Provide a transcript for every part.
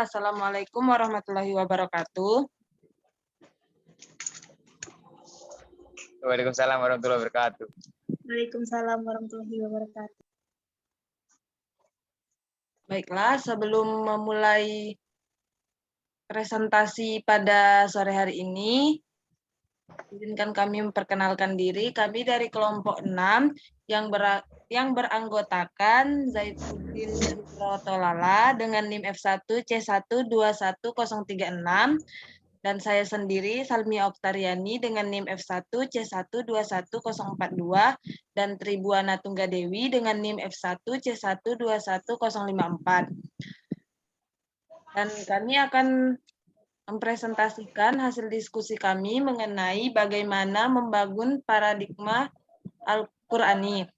Assalamualaikum warahmatullahi wabarakatuh. Waalaikumsalam warahmatullahi wabarakatuh. Waalaikumsalam warahmatullahi wabarakatuh. Baiklah, sebelum memulai presentasi pada sore hari ini, izinkan kami memperkenalkan diri. Kami dari kelompok 6 yang beranggotakan Zaifuddin Zuhrotolala dengan NIM F1C121036 dan saya sendiri Salmi Oktariani dengan NIM F1C121042 dan Tribuana Tunggadewi dengan NIM F1C121054. Dan kami akan mempresentasikan hasil diskusi kami mengenai bagaimana membangun paradigma Al-Qur'ani.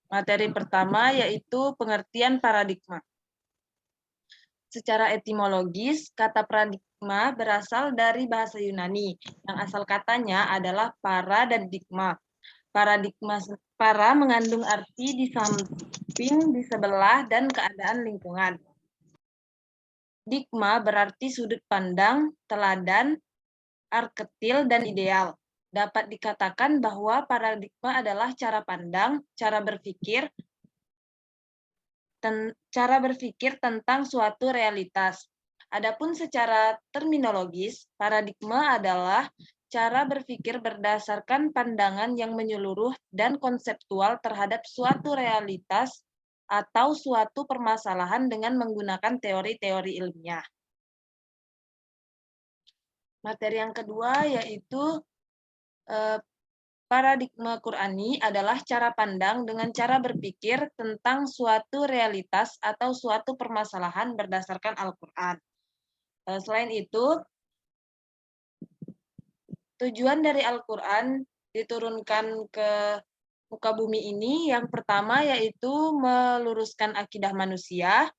Materi pertama yaitu pengertian paradigma. Secara etimologis, kata paradigma berasal dari bahasa Yunani, yang asal katanya adalah para dan digma. Paradigma para mengandung arti di samping, di sebelah, dan keadaan lingkungan. Digma berarti sudut pandang, teladan, arketil, dan ideal. Dapat dikatakan bahwa paradigma adalah cara pandang, cara berpikir tentang suatu realitas. Adapun secara terminologis, paradigma adalah cara berpikir berdasarkan pandangan yang menyeluruh dan konseptual terhadap suatu realitas atau suatu permasalahan dengan menggunakan teori-teori ilmiah. Materi yang kedua yaitu paradigma Qur'ani adalah cara pandang dengan cara berpikir tentang suatu realitas atau suatu permasalahan berdasarkan Al-Qur'an. Selain itu, tujuan dari Al-Qur'an diturunkan ke muka bumi ini yang pertama yaitu meluruskan akidah manusia,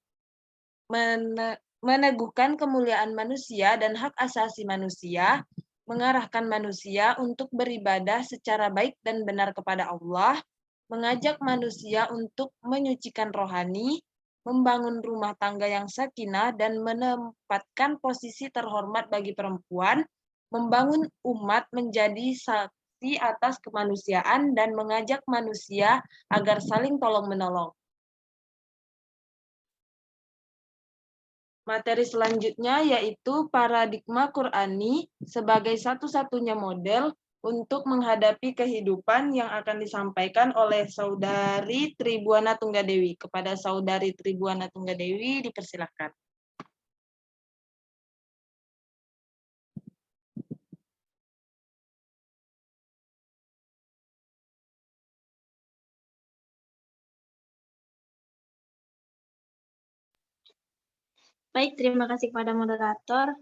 meneguhkan kemuliaan manusia dan hak asasi manusia, mengarahkan manusia untuk beribadah secara baik dan benar kepada Allah, mengajak manusia untuk menyucikan rohani, membangun rumah tangga yang sakinah dan menempatkan posisi terhormat bagi perempuan, membangun umat menjadi saksi atas kemanusiaan dan mengajak manusia agar saling tolong-menolong. Materi selanjutnya yaitu paradigma Qur'ani sebagai satu-satunya model untuk menghadapi kehidupan yang akan disampaikan oleh Saudari Tribuana Tunggadewi. Kepada Saudari Tribuana Tunggadewi dipersilakan. Baik, terima kasih kepada moderator.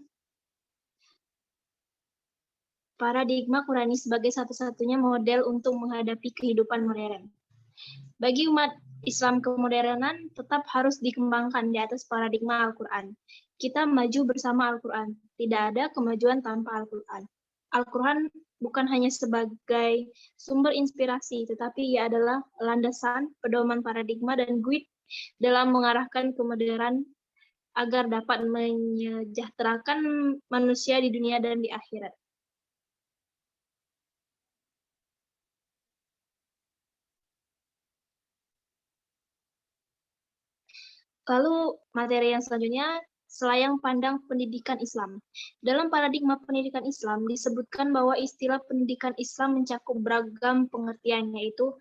Paradigma Qur'ani sebagai satu-satunya model untuk menghadapi kehidupan modern. Bagi umat Islam, kemodernan tetap harus dikembangkan di atas paradigma Al-Quran. Kita maju bersama Al-Quran. Tidak ada kemajuan tanpa Al-Quran. Al-Quran bukan hanya sebagai sumber inspirasi, tetapi ia adalah landasan, pedoman paradigma, dan guide dalam mengarahkan kemodernan agar dapat menyejahterakan manusia di dunia dan di akhirat. Lalu materi yang selanjutnya, selayang pandang pendidikan Islam. Dalam paradigma pendidikan Islam disebutkan bahwa istilah pendidikan Islam mencakup beragam pengertian, yaitu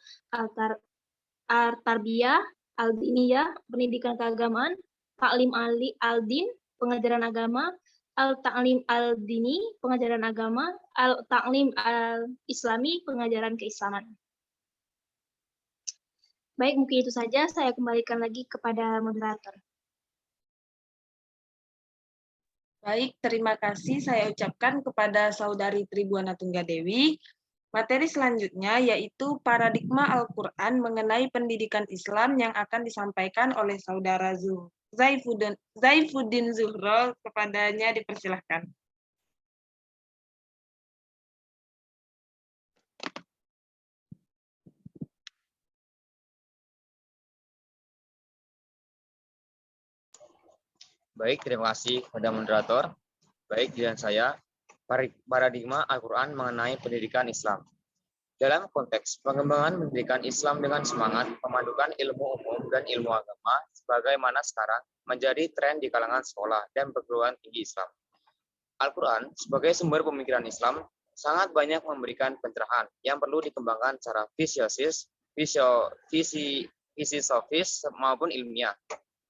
al-tarbiyah, al-diniyah, pendidikan keagamaan, taklim al-din, pengajaran agama, al-taklim al-dini, pengajaran agama, al-taklim al-islami, pengajaran keislaman. Baik, mungkin itu saja. Saya kembalikan lagi kepada moderator. Baik, terima kasih saya ucapkan kepada Saudari Tribuana Tunggadewi. Materi selanjutnya yaitu paradigma Al-Quran mengenai pendidikan Islam yang akan disampaikan oleh Saudara Zaifuddin Zuhro. Kepadanya dipersilahkan. Baik, terima kasih kepada moderator. Baik, dan saya, paradigma Al-Quran mengenai pendidikan Islam. Dalam konteks pengembangan pendidikan Islam dengan semangat memadukan ilmu umum dan ilmu agama, sebagaimana sekarang menjadi tren di kalangan sekolah dan perguruan tinggi Islam. Al-Quran sebagai sumber pemikiran Islam sangat banyak memberikan pencerahan yang perlu dikembangkan secara filosofis maupun ilmiah.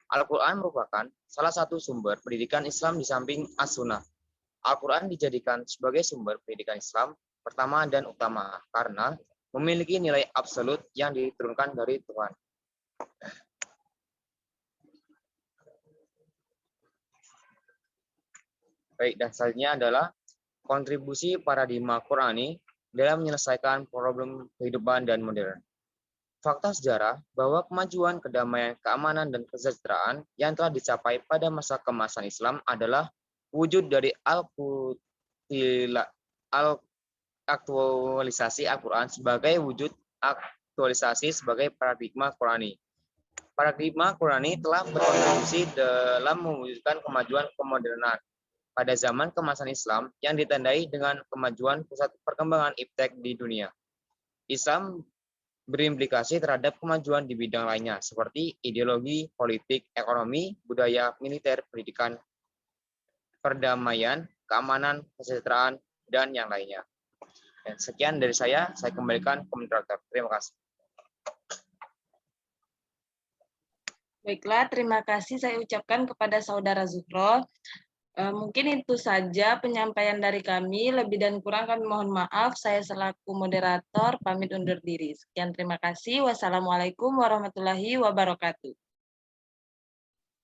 Al-Quran merupakan salah satu sumber pendidikan Islam di samping As-Sunnah. Al-Quran dijadikan sebagai sumber pendidikan Islam pertama dan utama karena memiliki nilai absolut yang diturunkan dari Tuhan. Baik, dan selanjutnya adalah kontribusi paradigma Qurani dalam menyelesaikan problem kehidupan dan modern. Fakta sejarah bahwa kemajuan, kedamaian, keamanan, dan kesejahteraan yang telah dicapai pada masa keemasan Islam adalah wujud dari aktualisasi Al-Quran sebagai wujud aktualisasi sebagai paradigma Qurani. Paradigma Qurani telah berkontribusi dalam mewujudkan kemajuan kemodernan pada zaman keemasan Islam yang ditandai dengan kemajuan pusat perkembangan iptek di dunia. Islam berimplikasi terhadap kemajuan di bidang lainnya seperti ideologi, politik, ekonomi, budaya, militer, pendidikan, perdamaian, keamanan, kesejahteraan, dan yang lainnya. Dan sekian dari saya kembalikan ke moderator. Terima kasih. Baiklah, terima kasih saya ucapkan kepada Saudara Zukro. Mungkin itu saja penyampaian dari kami. Lebih dan kurang kami mohon maaf. Saya selaku moderator pamit undur diri. Sekian, terima kasih. Wassalamualaikum warahmatullahi wabarakatuh.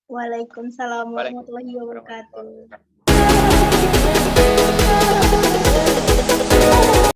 Waalaikumsalam warahmatullahi wabarakatuh.